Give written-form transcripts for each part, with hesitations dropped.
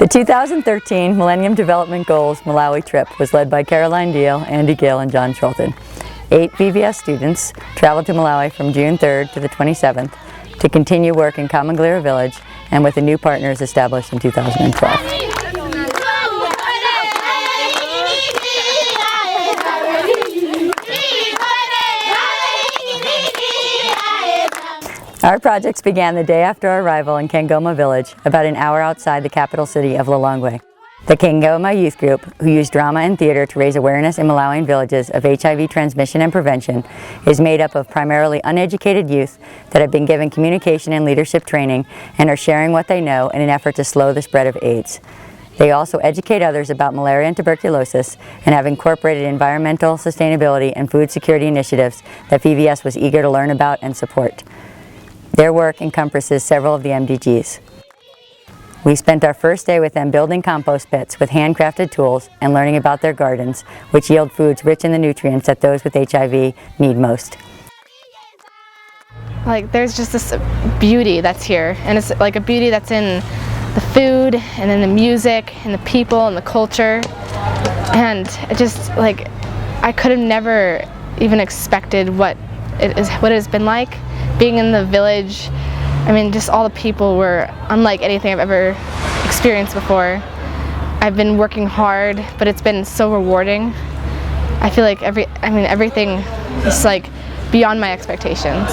The 2013 Millennium Development Goals Malawi Trip was led by Caroline Diehl, Andy Gill, and John Schulten. 8 VVS students traveled to Malawi from June 3rd to the 27th to continue work in Kamanglira village and with the new partners established in 2012. Our projects began the day after our arrival in Kangoma village, about an hour outside the capital city of Lilongwe. The Kangoma Youth Group, who use drama and theater to raise awareness in Malawian villages of HIV transmission and prevention, is made up of primarily uneducated youth that have been given communication and leadership training and are sharing what they know in an effort to slow the spread of AIDS. They also educate others about malaria and tuberculosis and have incorporated environmental, sustainability, and food security initiatives that VVS was eager to learn about and support. Their work encompasses several of the MDGs. We spent our first day with them building compost pits with handcrafted tools and learning about their gardens, which yield foods rich in the nutrients that those with HIV need most. Like, there's just this beauty that's here, and it's like a beauty that's in the food and in the music and the people and the culture, and it just, like, I could have never even expected what it has been like being in the village. I mean, just all the people were unlike anything I've ever experienced before. I've been working hard, but it's been so rewarding. I feel like everything is like beyond my expectations.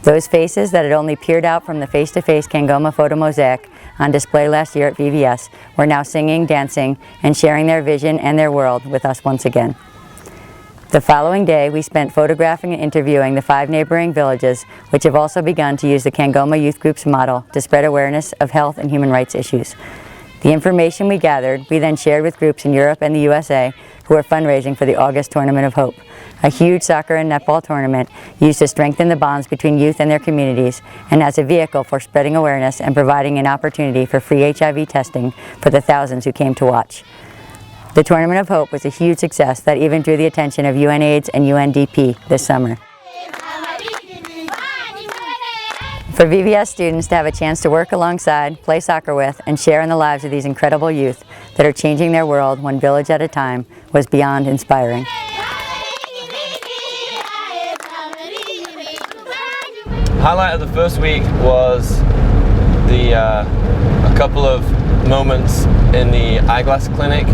Those faces that had only peered out from the face-to-face Kangoma photo mosaic on display last year at VVS were now singing, dancing, and sharing their vision and their world with us once again. The following day, we spent photographing and interviewing the 5 neighboring villages, which have also begun to use the Kangoma Youth Group's model to spread awareness of health and human rights issues. The information we gathered, we then shared with groups in Europe and the USA who are fundraising for the August Tournament of Hope, a huge soccer and netball tournament used to strengthen the bonds between youth and their communities and as a vehicle for spreading awareness and providing an opportunity for free HIV testing for the thousands who came to watch. The Tournament of Hope was a huge success that even drew the attention of UNAIDS and UNDP this summer. For VVS students to have a chance to work alongside, play soccer with, and share in the lives of these incredible youth that are changing their world one village at a time was beyond inspiring. Highlight of the first week was a couple of moments in the eyeglass clinic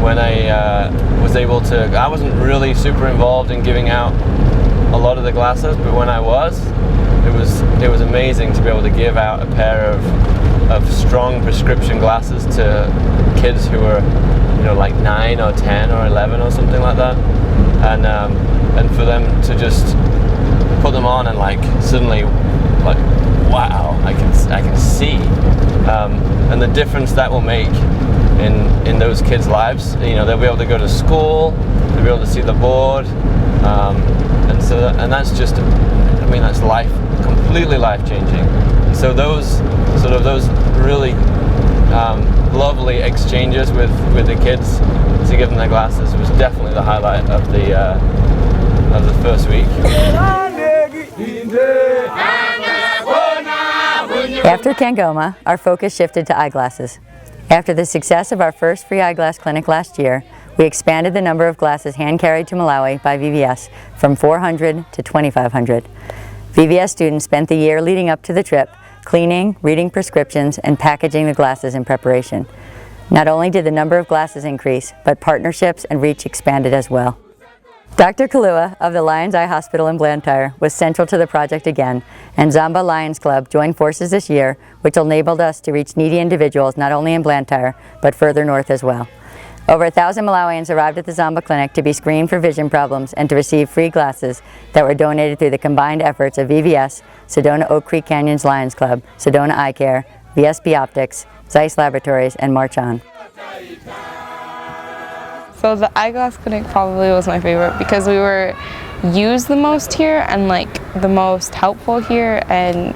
when I was able to. I wasn't really super involved in giving out a lot of the glasses, but when I was, it was amazing to be able to give out a pair of strong prescription glasses to kids who were, like 9 or 10 or 11 or something like that, and for them to just put them on and suddenly wow, I can see, and the difference that will make in those kids' lives. They'll be able to go to school, they'll be able to see the board, and that's just, that's completely life changing. And so those really lovely exchanges with the kids to give them their glasses was definitely the highlight of the first week. After Kangoma, our focus shifted to eyeglasses. After the success of our first free eyeglass clinic last year, we expanded the number of glasses hand-carried to Malawi by VVS from 400 to 2,500. VVS students spent the year leading up to the trip cleaning, reading prescriptions, and packaging the glasses in preparation. Not only did the number of glasses increase, but partnerships and reach expanded as well. Dr. Kalua of the Lions Eye Hospital in Blantyre was central to the project again, and Zamba Lions Club joined forces this year, which enabled us to reach needy individuals not only in Blantyre, but further north as well. Over 1,000 Malawians arrived at the Zamba Clinic to be screened for vision problems and to receive free glasses that were donated through the combined efforts of VVS, Sedona Oak Creek Canyons Lions Club, Sedona Eye Care, VSB Optics, Zeiss Laboratories, and March On. So the eyeglass clinic probably was my favorite because we were used the most here and like the most helpful here, and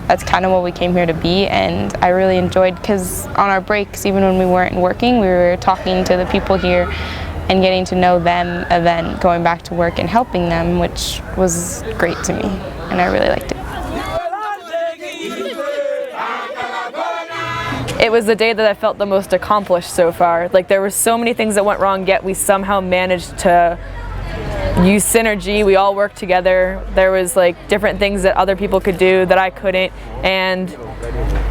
that's kind of what we came here to be. And I really enjoyed, because on our breaks, even when we weren't working, we were talking to the people here and getting to know them, and then going back to work and helping them, which was great to me, and I really liked it. It was the day that I felt the most accomplished so far. Like, there were so many things that went wrong, yet we somehow managed to use synergy. We all worked together. There was like different things that other people could do that I couldn't, and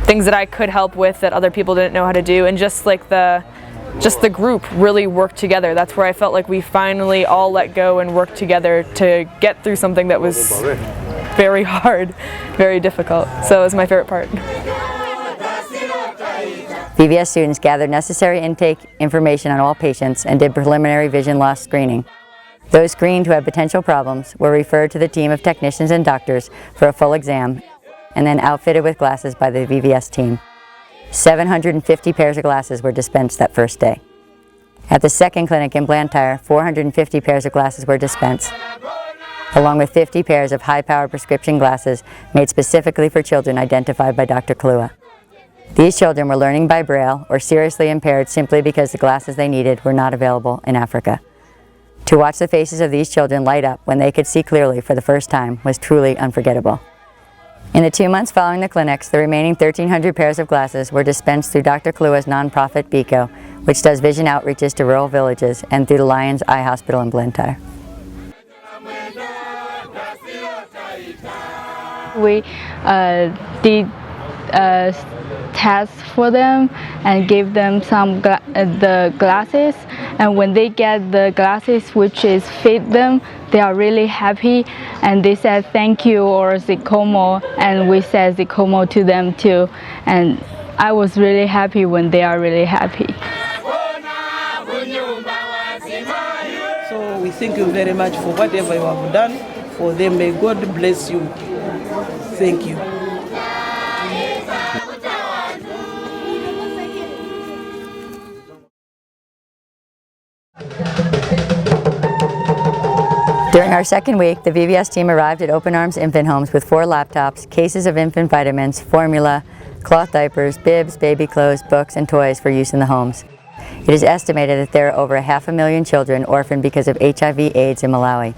things that I could help with that other people didn't know how to do, and just the group really worked together. That's where I felt like we finally all let go and worked together to get through something that was very hard, very difficult. So it was my favorite part. VVS students gathered necessary intake information on all patients and did preliminary vision loss screening. Those screened who had potential problems were referred to the team of technicians and doctors for a full exam, and then outfitted with glasses by the VVS team. 750 pairs of glasses were dispensed that first day. At the second clinic in Blantyre, 450 pairs of glasses were dispensed, along with 50 pairs of high-powered prescription glasses made specifically for children identified by Dr. Kalua. These children were learning by Braille or seriously impaired simply because the glasses they needed were not available in Africa. To watch the faces of these children light up when they could see clearly for the first time was truly unforgettable. In the 2 months following the clinics, the remaining 1,300 pairs of glasses were dispensed through Dr. Kalua's nonprofit BICO, which does vision outreaches to rural villages, and through the Lions Eye Hospital in Blantyre. We did tests for them and gave them some the glasses, and when they get the glasses which is fit them, they are really happy, and they said thank you or Zikomo, and we said Zikomo to them too, and I was really happy when they are really happy. So we thank you very much for whatever you have done for them. May God bless you. Thank you. During our second week, the VVS team arrived at Open Arms Infant Homes with 4 laptops, cases of infant vitamins, formula, cloth diapers, bibs, baby clothes, books, and toys for use in the homes. It is estimated that there are over 500,000 children orphaned because of HIV/AIDS in Malawi.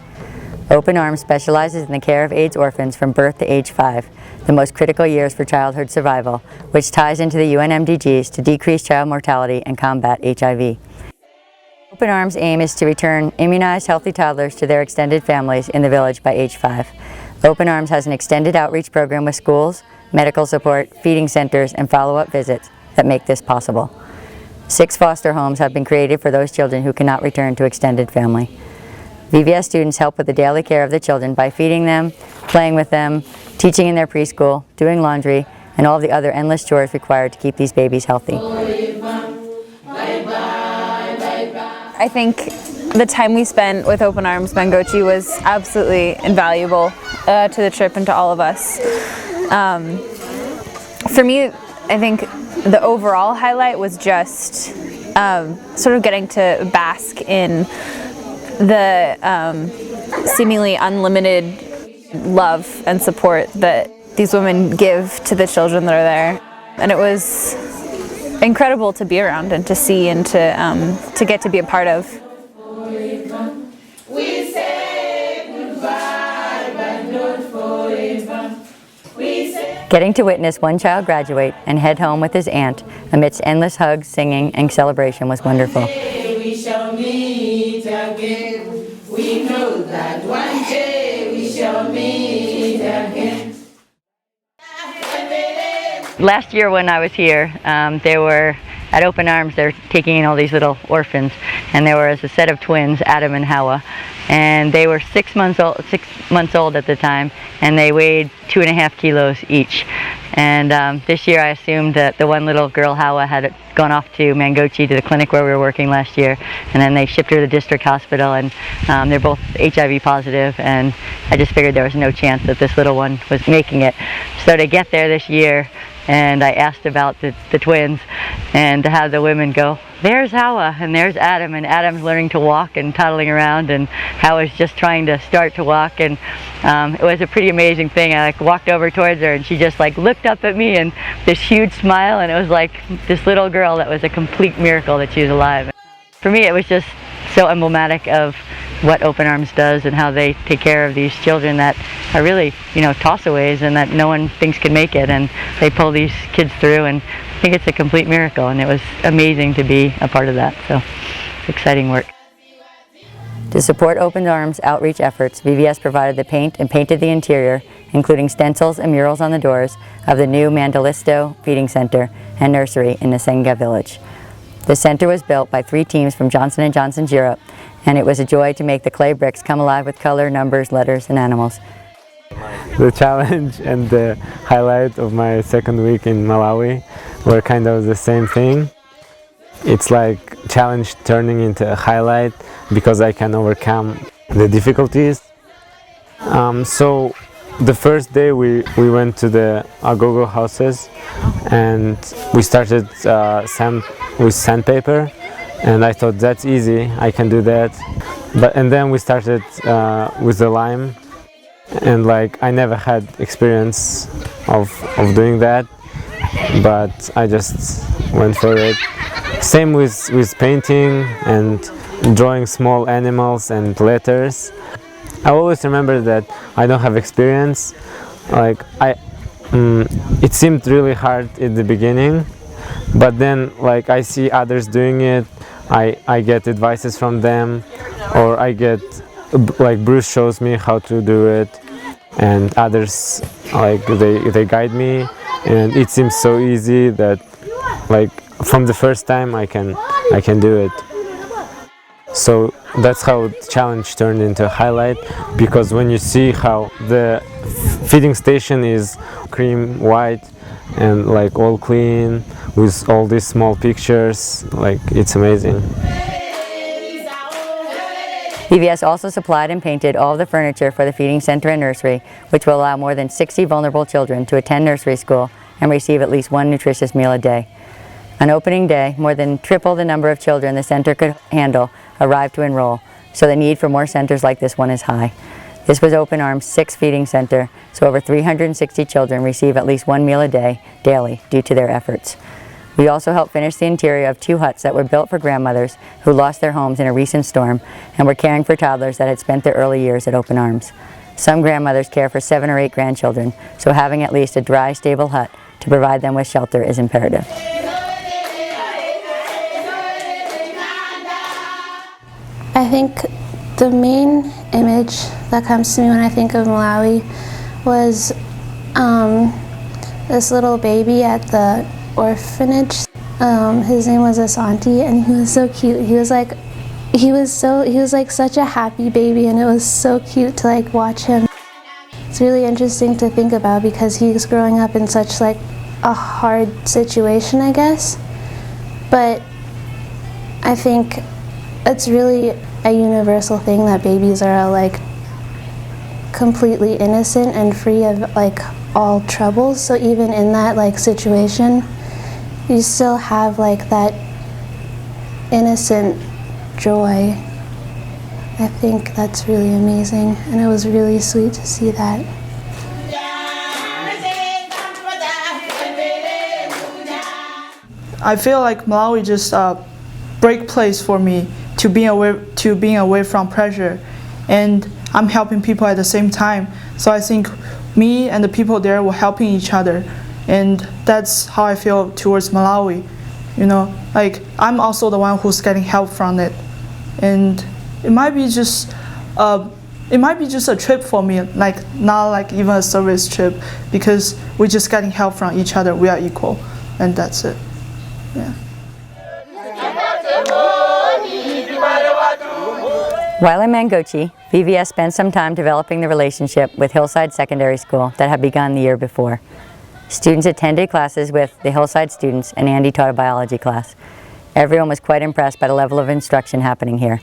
Open Arms specializes in the care of AIDS orphans from birth to age 5, the most critical years for childhood survival, which ties into the UN MDGs to decrease child mortality and combat HIV. Open Arms' aim is to return immunized, healthy toddlers to their extended families in the village by age 5. Open Arms has an extended outreach program with schools, medical support, feeding centers, and follow-up visits that make this possible. 6 foster homes have been created for those children who cannot return to extended family. VVS students help with the daily care of the children by feeding them, playing with them, teaching in their preschool, doing laundry, and all of the other endless chores required to keep these babies healthy. I think the time we spent with Open Arms Mangochi was absolutely invaluable to the trip and to all of us. For me, I think the overall highlight was just sort of getting to bask in the seemingly unlimited love and support that these women give to the children that are there. And it was incredible to be around and to see and to get to be a part of. Getting to witness one child graduate and head home with his aunt amidst endless hugs, singing, and celebration was wonderful. We shall meet again. We know that one day we shall meet again. Last year when I was here, they were at Open Arms. They're taking in all these little orphans, and there was a set of twins, Adam and Hawa, and they were 6 months old at the time, and they weighed 2.5 kilos each. And this year I assumed that the one little girl, Hawa, had gone off to Mangochi, to the clinic where we were working last year, and then they shipped her to the district hospital, and they're both HIV positive, and I just figured there was no chance that this little one was making it. So to get there this year, and I asked about the twins, and to have the women go, there's Hawa and there's Adam, and Adam's learning to walk and toddling around, and Hawa's just trying to start to walk, and it was a pretty amazing thing. I walked over towards her, and she just looked up at me and this huge smile, and it was like this little girl that was a complete miracle that she was alive. For me, it was just so emblematic of what Open Arms does and how they take care of these children that are really, toss-aways and that no one thinks can make it, and they pull these kids through, and I think it's a complete miracle, and it was amazing to be a part of that, so it's exciting work. To support Open Arms outreach efforts, VVS provided the paint and painted the interior, including stencils and murals on the doors of the new Mandalisto Feeding Center and Nursery in Nasenga Village. The center was built by 3 teams from Johnson & Johnson's Europe, and it was a joy to make the clay bricks come alive with color, numbers, letters, and animals. The challenge and the highlight of my second week in Malawi were kind of the same thing. It's like challenge turning into a highlight because I can overcome the difficulties. So the first day we went to the agogo houses, and we started with sandpaper, and I thought that's easy, I can do that. And then we started with the lime, and I never had experience of doing that, but I just went for it. Same with painting and drawing small animals and letters. I always remember that I don't have experience. It seemed really hard in the beginning, but then I see others doing it, I get advices from them, or I get Bruce shows me how to do it, and others they guide me, and it seems so easy that from the first time I can do it. So that's how the challenge turned into a highlight, because when you see how the feeding station is cream white and all clean with all these small pictures, it's amazing. VVS also supplied and painted all of the furniture for the feeding center and nursery, which will allow more than 60 vulnerable children to attend nursery school and receive at least one nutritious meal a day. On opening day, more than triple the number of children the center could handle arrived to enroll, so the need for more centers like this one is high. This was Open Arms' 6th feeding center, so over 360 children receive at least one meal a day, daily, due to their efforts. We also helped finish the interior of 2 huts that were built for grandmothers who lost their homes in a recent storm and were caring for toddlers that had spent their early years at Open Arms. Some grandmothers care for 7 or 8 grandchildren, so having at least a dry, stable hut to provide them with shelter is imperative. I think the main image that comes to me when I think of Malawi was this little baby at the orphanage. His name was Asante, and he was so cute. He was such a happy baby, and it was so cute to watch him. It's really interesting to think about because he's growing up in such a hard situation, I guess. But I think it's really a universal thing that babies are completely innocent and free of all troubles. So even in that situation, you still have that innocent joy. I think that's really amazing, and it was really sweet to see that. I feel like Malawi just break place for me to being away from pressure, and I'm helping people at the same time. So I think me and the people there were helping each other, and that's how I feel towards Malawi. You know, like I'm also the one who's getting help from it, and it might be just a trip for me, like not like even a service trip, because we're just getting help from each other. We are equal, and that's it. Yeah. While in Mangochi, VVS spent some time developing the relationship with Hillside Secondary School that had begun the year before. Students attended classes with the Hillside students, and Andy taught a biology class. Everyone was quite impressed by the level of instruction happening here.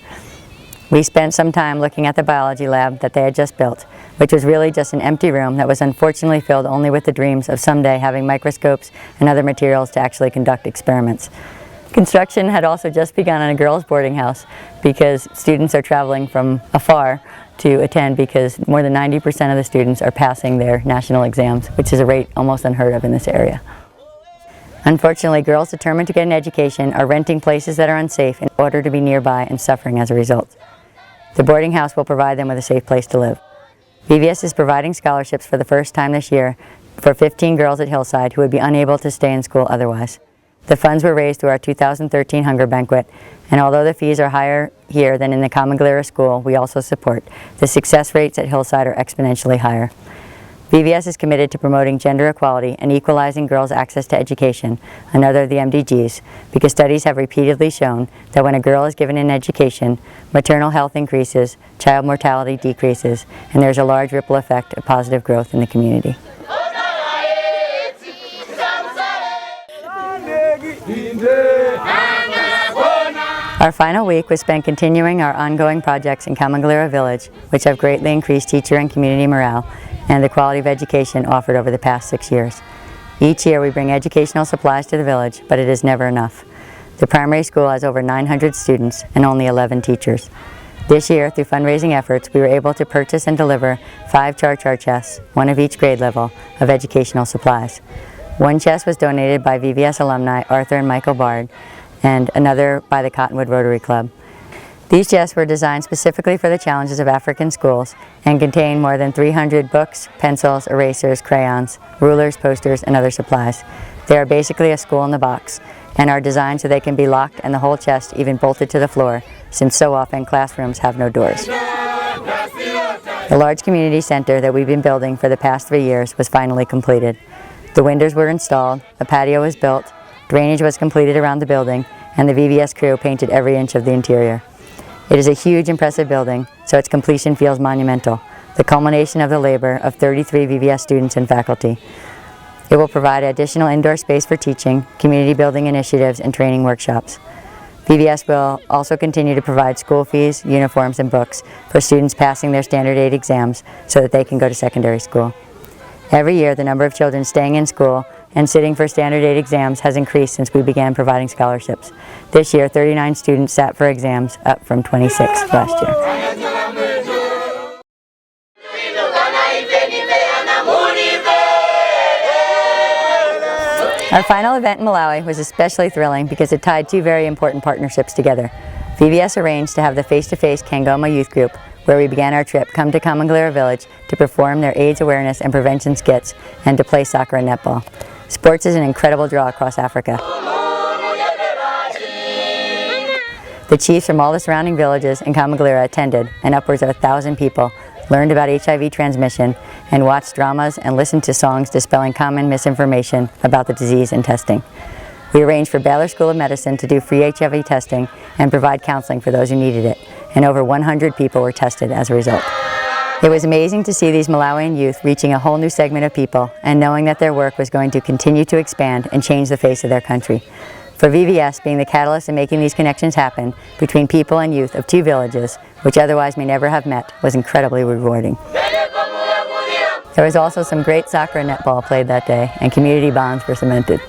We spent some time looking at the biology lab that they had just built, which was really just an empty room that was unfortunately filled only with the dreams of someday having microscopes and other materials to actually conduct experiments. Construction had also just begun on a girls' boarding house because students are traveling from afar to attend, because more than 90% of the students are passing their national exams, which is a rate almost unheard of in this area. Unfortunately, girls determined to get an education are renting places that are unsafe in order to be nearby and suffering as a result. The boarding house will provide them with a safe place to live. VVS is providing scholarships for the first time this year for 15 girls at Hillside who would be unable to stay in school otherwise. The funds were raised through our 2013 Hunger Banquet, and although the fees are higher here than in the Kamangalera school we also support, the success rates at Hillside are exponentially higher. VVS is committed to promoting gender equality and equalizing girls' access to education, another of the MDGs, because studies have repeatedly shown that when a girl is given an education, maternal health increases, child mortality decreases, and there's a large ripple effect of positive growth in the community. Our final week was spent continuing our ongoing projects in Kamangalera Village, which have greatly increased teacher and community morale and the quality of education offered over the past 6 years. Each year we bring educational supplies to the village, but it is never enough. The primary school has over 900 students and only 11 teachers. This year, through fundraising efforts, we were able to purchase and deliver 5 char chests, one of each grade level, of educational supplies. One chest was donated by VVS alumni Arthur and Michael Bard, and another by the Cottonwood Rotary Club. These chests were designed specifically for the challenges of African schools and contain more than 300 books, pencils, erasers, crayons, rulers, posters, and other supplies. They are basically a school in the box and are designed so they can be locked and the whole chest even bolted to the floor, since so often classrooms have no doors. The large community center that we've been building for the past 3 years was finally completed. The windows were installed, a patio was built, drainage was completed around the building, and the VVS crew painted every inch of the interior. It is a huge, impressive building, so its completion feels monumental, the culmination of the labor of 33 VVS students and faculty. It will provide additional indoor space for teaching, community building initiatives, and training workshops. VVS will also continue to provide school fees, uniforms, and books for students passing their Standard 8 exams so that they can go to secondary school. Every year, the number of children staying in school and sitting for Standard 8 exams has increased since we began providing scholarships. This year, 39 students sat for exams, up from 26 last year. Our final event in Malawi was especially thrilling because it tied 2 very important partnerships together. VVS arranged to have the face-to-face Kangoma youth group, where we began our trip, come to Kamangalera Village to perform their AIDS awareness and prevention skits and to play soccer and netball. Sports is an incredible draw across Africa. The chiefs from all the surrounding villages in Kamangalera attended, and upwards of 1,000 people learned about HIV transmission and watched dramas and listened to songs dispelling common misinformation about the disease and testing. We arranged for Baylor School of Medicine to do free HIV testing and provide counseling for those who needed it, and over 100 people were tested as a result. It was amazing to see these Malawian youth reaching a whole new segment of people and knowing that their work was going to continue to expand and change the face of their country. For VVS, being the catalyst in making these connections happen between people and youth of 2 villages, which otherwise may never have met, was incredibly rewarding. There was also some great soccer and netball played that day, and community bonds were cemented.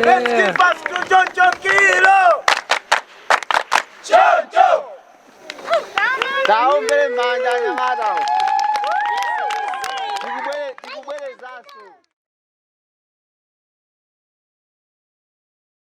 Let's give us to John Kilo! John! Down,